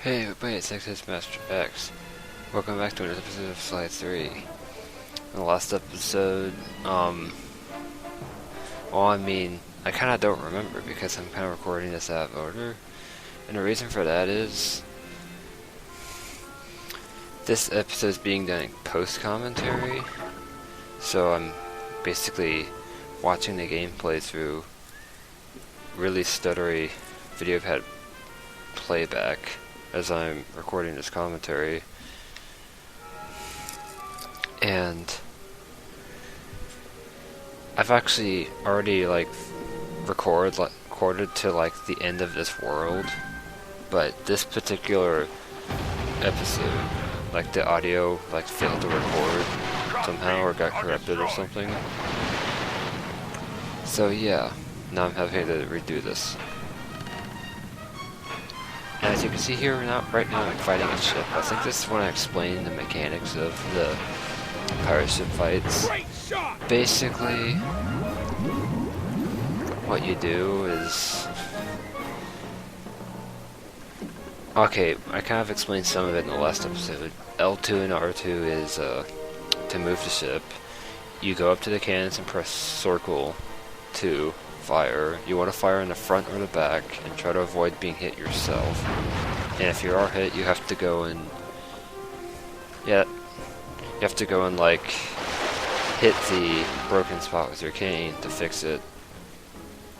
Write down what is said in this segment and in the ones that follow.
Hey everybody, it's Master X. Welcome back to another episode of Slide 3. In the last episode, I kinda don't remember because I'm kinda recording this out of order. And the reason for that is this episode is being done in post-commentary. So I'm basically watching the gameplay through really stuttery video pad playback as I'm recording this commentary, and I've actually already recorded to the end of this world, but this particular episode, the audio failed to record somehow or got corrupted or something. So yeah, now I'm having to redo this. And as you can see here, right now I'm fighting a ship. I think this is when I explain the mechanics of the pirate ship fights. Basically, what you do is... Okay, I kind of explained some of it in the last episode. L2 and R2 is to move the ship. You go up to the cannons and press circle to fire. You want to fire in the front or the back and try to avoid being hit yourself. And if you are hit, you have to go and hit the broken spot with your cane to fix it.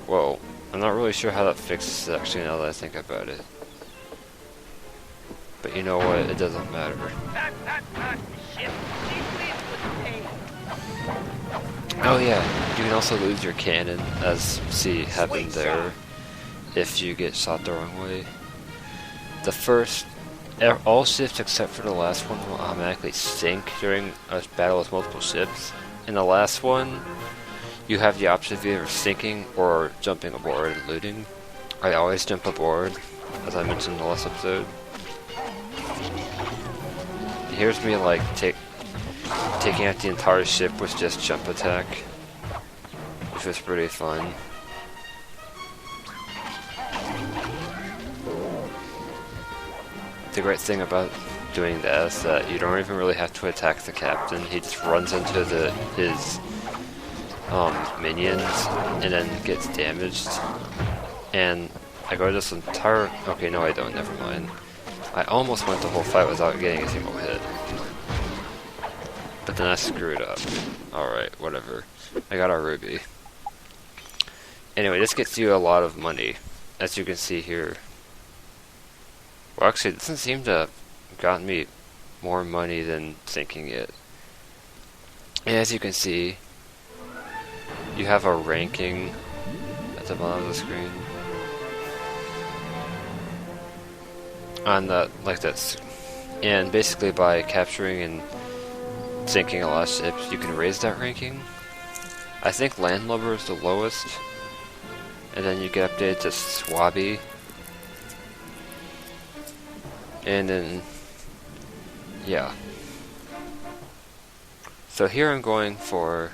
Well, I'm not really sure how that fixes it actually now that I think about it. But you know what? It doesn't matter. Oh yeah, you can also lose your cannon, as see happened there, if you get shot the wrong way. All ships except for the last one will automatically sink during a battle with multiple ships. In the last one, you have the option of either sinking or jumping aboard and looting. I always jump aboard, as I mentioned in the last episode. Here's me taking out the entire ship with just jump attack, which was pretty fun. The great thing about doing that is that you don't even really have to attack the captain. He just runs into his minions and then gets damaged. And I go this entire... Okay, no I don't, never mind. I almost went the whole fight without getting a single hit. But then I screwed up. Alright, whatever. I got a ruby. Anyway, this gets you a lot of money, as you can see here. Well, actually, it doesn't seem to have gotten me more money than sinking it. And as you can see, you have a ranking at the bottom of the screen. On that, and basically by capturing and sinking a lot of ships, you can raise that ranking. I think Landlubber is the lowest, and then you get updated to Swabby, and then yeah. So here I'm going for...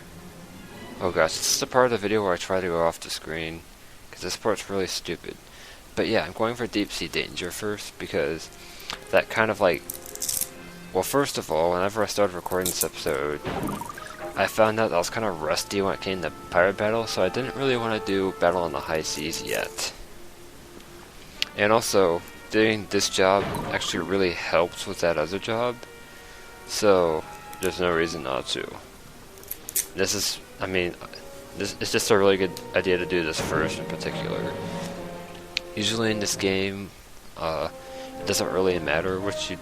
Oh gosh, this is the part of the video where I try to go off the screen, because this part's really stupid. But yeah, I'm going for Deep Sea Danger first, because that kind of well, first of all, whenever I started recording this episode, I found out I was kind of rusty when it came to pirate battle, so I didn't really want to do battle on the high seas yet. And also, doing this job actually really helps with that other job, so there's no reason not to. It's just a really good idea to do this first in particular. Usually in this game, it doesn't really matter which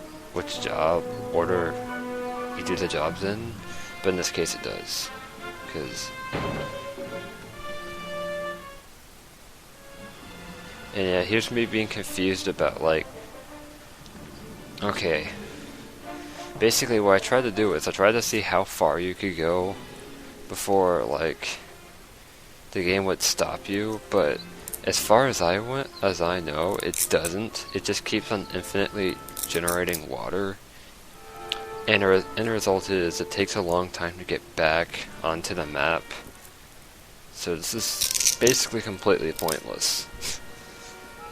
job order you do the jobs in, but in this case it does, because... And yeah, here's me being confused about okay. Basically what I tried to do is I tried to see how far you could go before the game would stop you, but as far as I know, it doesn't. It just keeps on infinitely generating water, and the end result is it takes a long time to get back onto the map. So this is basically completely pointless.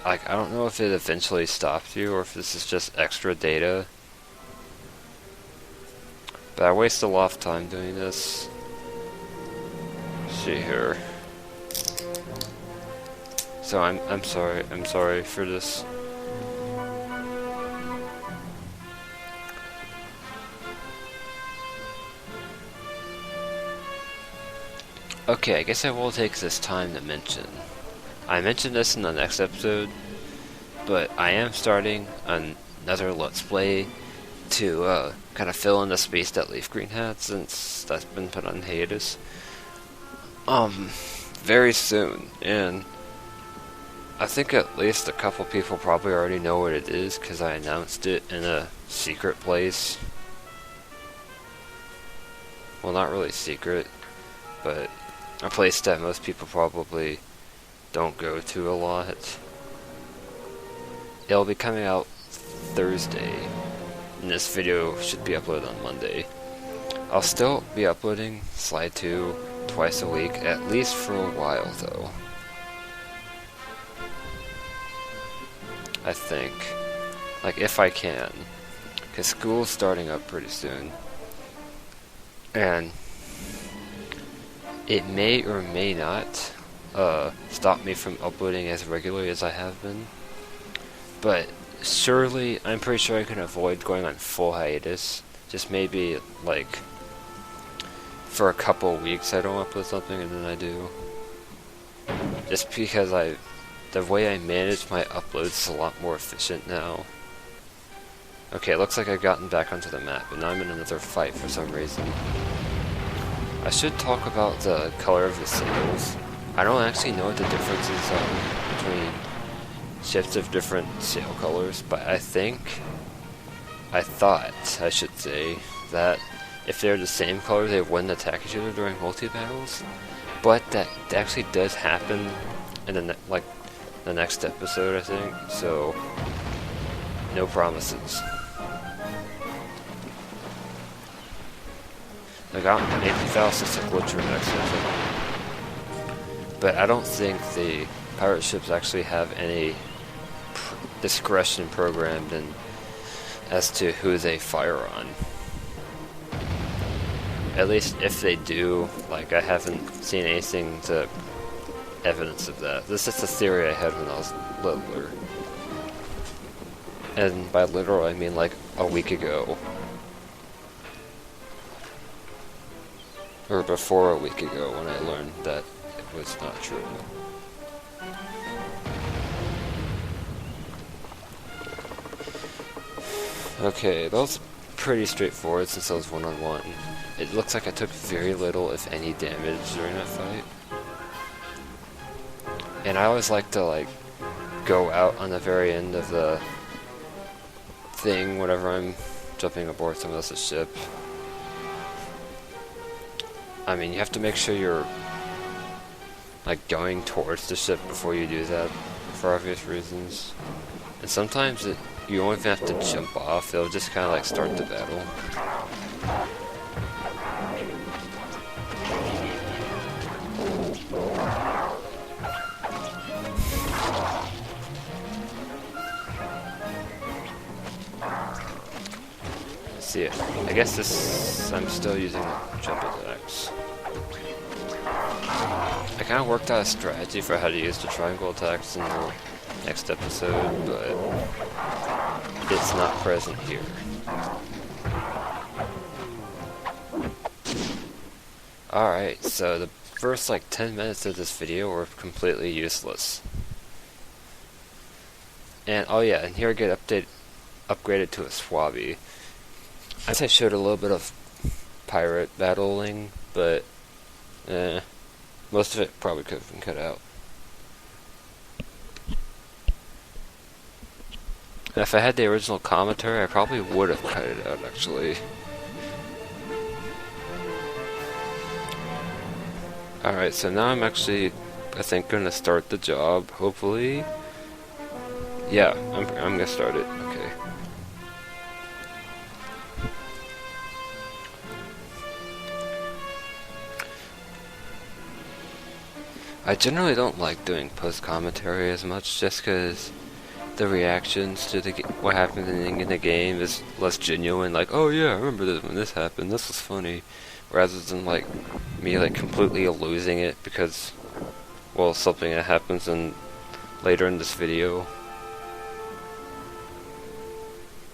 like, I don't know if it eventually stops you or if this is just extra data. But I waste a lot of time doing this. Let's see here. So I'm sorry for this. Okay, I guess I will take this time to mention. I mentioned this in the next episode, but I am starting another Let's Play to kind of fill in the space that Leaf Green had since that's been put on hiatus. Very soon, and I think at least a couple people probably already know what it is because I announced it in a secret place. Well, not really secret, but a place that most people probably don't go to a lot. It'll be coming out Thursday, and this video should be uploaded on Monday. I'll still be uploading Slide 2 twice a week, at least for a while though. I think. Like, if I can. Because school's starting up pretty soon. And it may or may not stop me from uploading as regularly as I have been. But surely, I'm pretty sure I can avoid going on full hiatus. Just maybe, like, for a couple weeks I don't upload something and then I do. Just because the way I manage my uploads is a lot more efficient now. Okay, it looks like I've gotten back onto the map, and now I'm in another fight for some reason. I should talk about the color of the sails. I don't actually know what the differences are between ships of different sail colors, but I thought, I should say, that if they're the same color, they wouldn't attack each other during multi-battles. But that actually does happen in the next episode, I think, so no promises. I got Amphiphallus a glitcher next episode. But I don't think the pirate ships actually have any discretion programmed in as to who they fire on. At least if they do, like, I haven't seen anything to evidence of that. This is the theory I had when I was littler. And by literal, I mean like a week ago. Or before a week ago when I learned that it was not true. Okay, that was pretty straightforward since I was one-on-one. It looks like I took very little, if any, damage during that fight. And I always like to, like, go out on the very end of the thing whenever I'm jumping aboard someone else's ship. I mean, you have to make sure you're, like, going towards the ship before you do that, for obvious reasons. And sometimes you don't even have to jump off, it'll just kind of, like, start the battle. See it. I guess I'm still using jump attacks. I kind of worked out a strategy for how to use the triangle attacks in the next episode, but it's not present here. Alright, so the first like 10 minutes of this video were completely useless. And oh yeah, and here I get upgraded to a Swabby. I guess I showed a little bit of pirate battling, but most of it probably could have been cut out. And if I had the original commentary, I probably would have cut it out, actually. Alright, so now I'm actually, I think, gonna start the job, hopefully. Yeah, I'm gonna start it, okay. I generally don't like doing post-commentary as much just because the reactions to what happened in the game is less genuine. Like, oh yeah, I remember this when this happened. This was funny, rather than like me like completely losing it because, well, something that happens later in this video.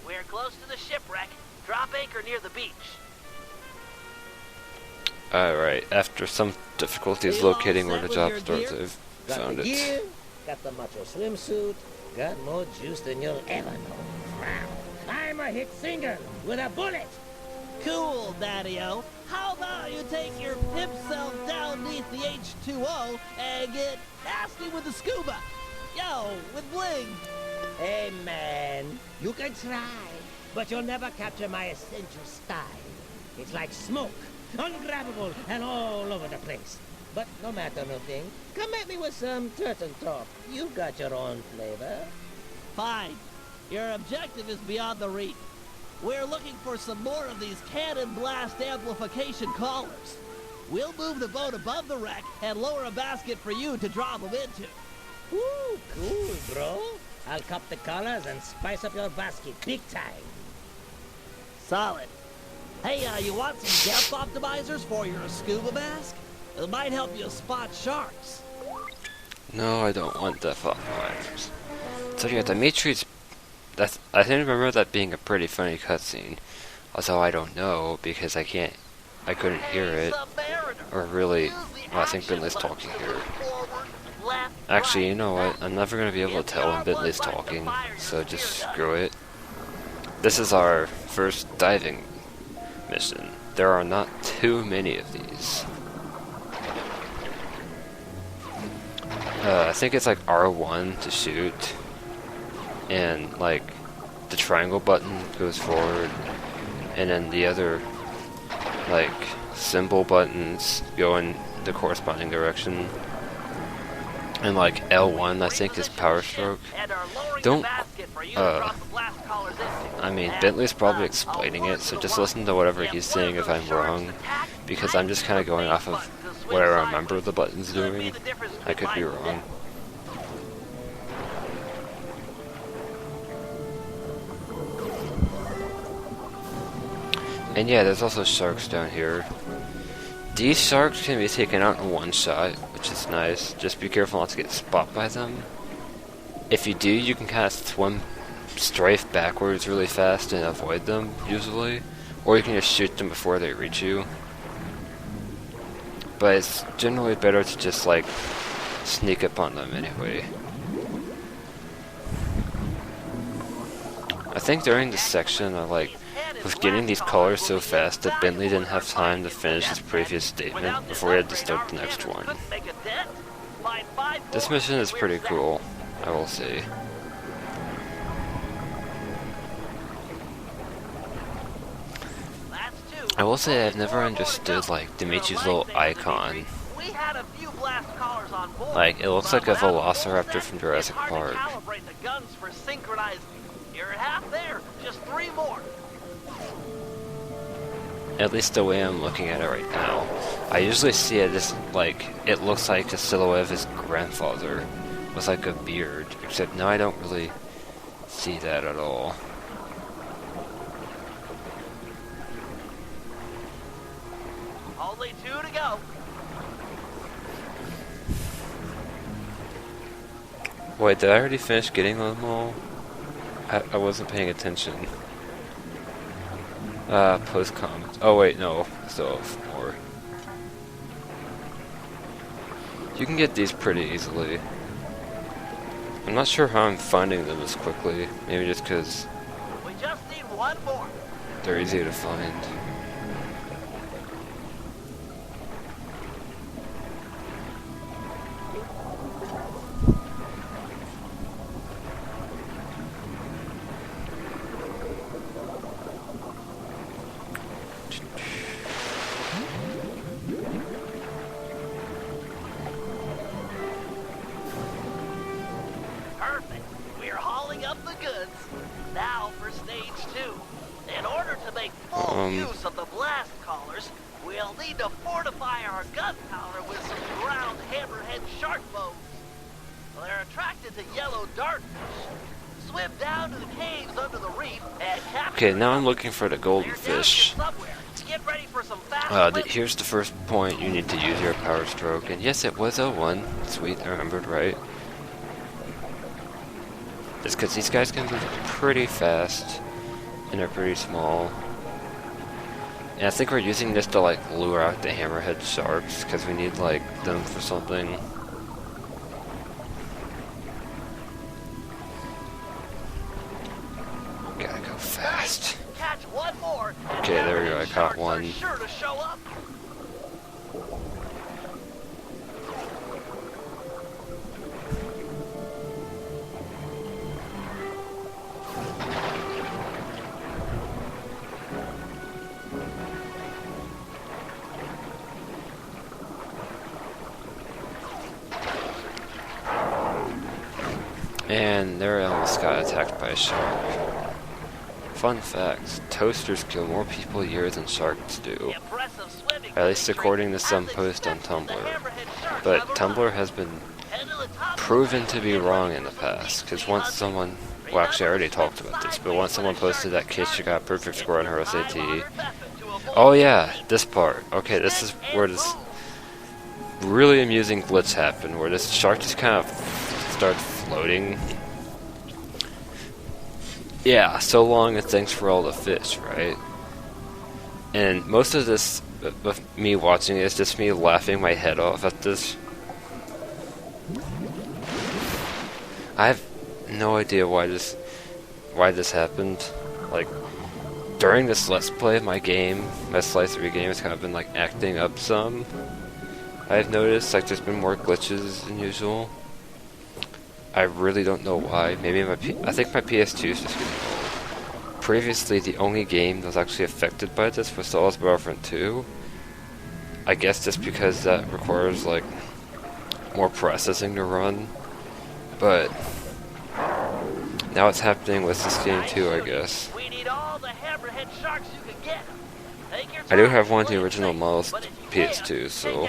We're close to the shipwreck. Drop anchor near the beach. Alright, after some difficulties locating where the job starts, I've found it. Gear, got the macho swimsuit, got more juice than you'll ever know. I'm a hit singer with a bullet. Cool, Daddy-O. How about you take your pimp self down beneath the H2O and get nasty with the scuba? Yo, with bling. Hey, man, you can try, but you'll never capture my essential style. It's like smoke, ungrabbable and all over the place. But no matter nothing, come at me with some turtle talk. You got your own flavor. Fine. Your objective is beyond the reef. We're looking for some more of these cannon blast amplification collars. We'll move the boat above the wreck and lower a basket for you to draw them into. Ooh, cool, bro. I'll cop the collars and spice up your basket big time. Solid. Hey, you want some depth optimizers for your scuba mask? It might help you spot sharks. No, I don't want depth optimizers. So yeah, Dimitri's... I think remember that being a pretty funny cutscene. Although I don't know, because I couldn't hear it. Or really... Well, I think Bentley's talking here. Actually, you know what? I'm never going to be able to tell when Bentley's talking, so just screw it. This is our first diving mission. There are not too many of these. I think it's like R1 to shoot, and like the triangle button goes forward, and then the other like symbol buttons go in the corresponding direction, and like L1 I think is power stroke. Don't I mean, Bentley's probably explaining it, so just listen to whatever he's saying if I'm wrong, because I'm just kind of going off of what I remember the buttons doing. I could be wrong. And yeah, there's also sharks down here. These sharks can be taken out in one shot, which is nice. Just be careful not to get spot by them. If you do, you can kind of strafe backwards really fast and avoid them, usually. Or you can just shoot them before they reach you. But it's generally better to just, like, sneak up on them anyway. I think during this section, I, like, was getting these colors so fast that Bentley didn't have time to finish his previous statement before we had to start the next one. This mission is pretty cool, I will say. I will say I've never understood, like, Dimitri's little icon. Like, it looks like a velociraptor from Jurassic Park. You're half there, just 3 more. At least the way I'm looking at it right now. I usually see it as, like, it looks like a silhouette of his grandfather with, like, a beard. Except now I don't really see that at all. Only 2 to go. Wait, did I already finish getting them all? I wasn't paying attention. Post comments. Oh wait, no. Still have more. You can get these pretty easily. I'm not sure how I'm finding them as quickly. Maybe just because We just need 1 more. they're easy to find. Perfect. We're hauling up the goods. Now for stage 2. In order to make full use of the blast collars, we'll need to fortify our gunpowder with some ground hammerhead shark bones. They're attracted to yellow dartfish. Swim down to the caves under the reef and capture Okay, now I'm them. looking for the golden fish. Get ready for some fast Here's the first point. You need to use your power stroke. And yes, it was O1. Sweet, I remembered right. Just because these guys can move pretty fast. And they're pretty small. And I think we're using this to like lure out the hammerhead sharks. Because we need like them for something. Gotta go fast. Catch one more. Okay, there we go. I caught one. Sure to show up. And there I almost got attacked by a shark. Fun fact, toasters kill more people a year than sharks do. At least according to some post on Tumblr. But Tumblr has been proven to be wrong in the past, because once someone, well actually I already talked about this, but once someone posted that kid she got a perfect score on her SAT. Oh yeah, this part. Okay, this is where this really amusing glitch happened, where this shark just kind of started floating. Yeah, so long and thanks for all the fish, right? And most of this, with me watching it, is just me laughing my head off at this. I have no idea why this happened. Like, during this Let's Play of my game, my Slice 3 game has kind of been like acting up some. I've noticed like there's been more glitches than usual. I really don't know why. Maybe I think my PS2 is just getting old. Previously, the only game that was actually affected by this was Star Wars Battlefront 2. I guess just because that requires like more processing to run. But now it's happening with this game too, I guess. We need all the hammerhead sharks you can get. I do have one of the original models PS2, so.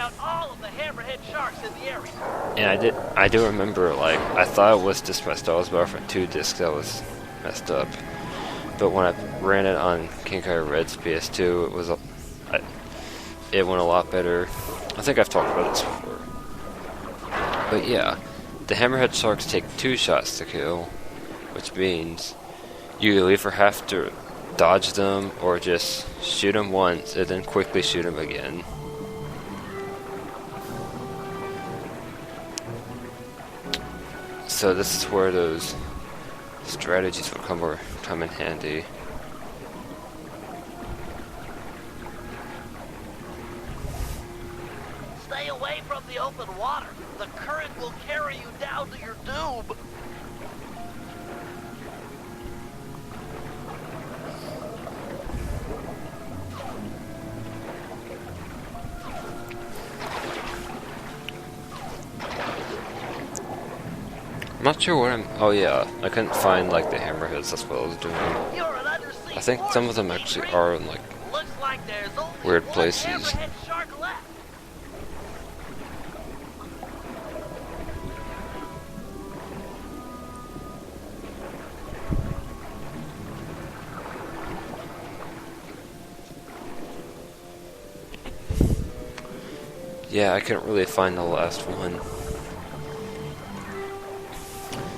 And I do remember, like, I thought it was just my Star Wars Battlefront 2 disc that was messed up. But when I ran it on King Kai Red's PS2, it went a lot better. I think I've talked about this before. But yeah, the hammerhead sharks take 2 shots to kill, which means you either have to dodge them or just shoot them once and then quickly shoot them again. So this is where those strategies will come in handy. Stay away from the open water. The current will carry you down to your doom. I'm not sure what oh yeah, I couldn't find like the hammerheads, that's what I was doing. I think some of them actually are in like weird places. Yeah, I couldn't really find the last one.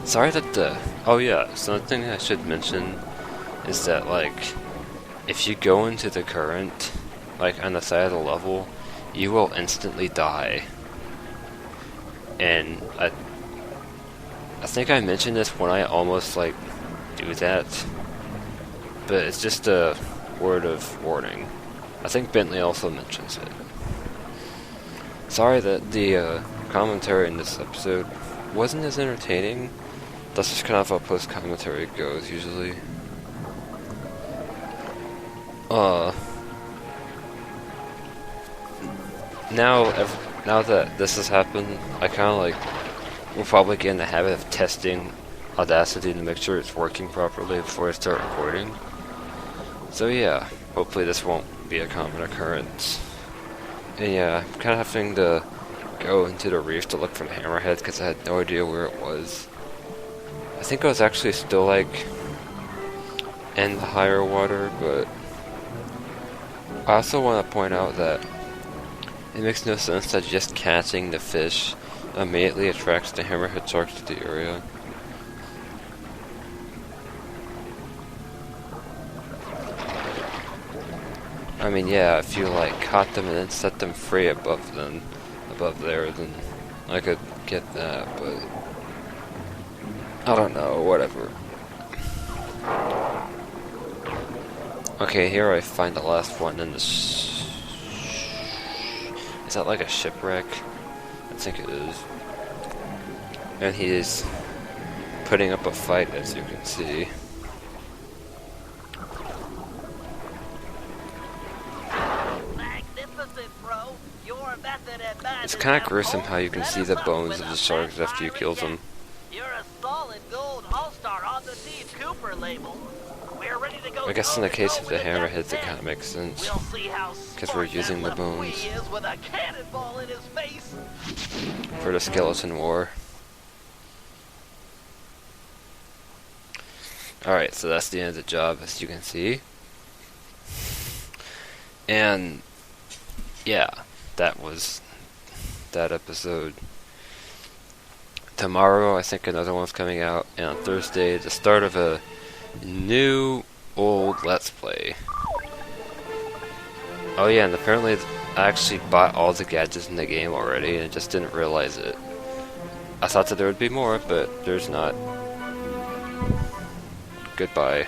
Sorry that oh yeah, something I should mention is that, like, if you go into the current, like, on the side of the level, you will instantly die. And I think I mentioned this when I almost, like, do that. But it's just a word of warning. I think Bentley also mentions it. Sorry that the commentary in this episode wasn't as entertaining. That's just kind of how post-commentary goes, usually. Now that this has happened, I kind of like, will probably get in the habit of testing Audacity to make sure it's working properly before I start recording. So yeah, hopefully this won't be a common occurrence. And yeah, I'm kind of having to go into the reef to look for the hammerhead because I had no idea where it was. I think I was actually still like in the higher water, but I also want to point out that it makes no sense that just catching the fish immediately attracts the hammerhead sharks to the area. I mean, yeah, if you like caught them and then set them free above there, then I could get that, but I don't know, whatever. Okay, here I find the last one in this. Is that like a shipwreck? I think it is. And he is putting up a fight, as you can see. It's kind of gruesome how you can see the bones of the sharks after you kill them. You're a solid gold all-star on the Steve Cooper label. We're ready to go. I guess in the case of the hammerheads, it kind of makes sense. We'll see how because we're using the bones is with a cannonball in his face. For the skeleton war. Alright, so that's the end of the job, as you can see. And yeah, that was that episode. Tomorrow I think another one's coming out, and on Thursday the start of a new old Let's Play. Oh yeah, and apparently I actually bought all the gadgets in the game already and just didn't realize it. I thought that there would be more, but there's not. Goodbye.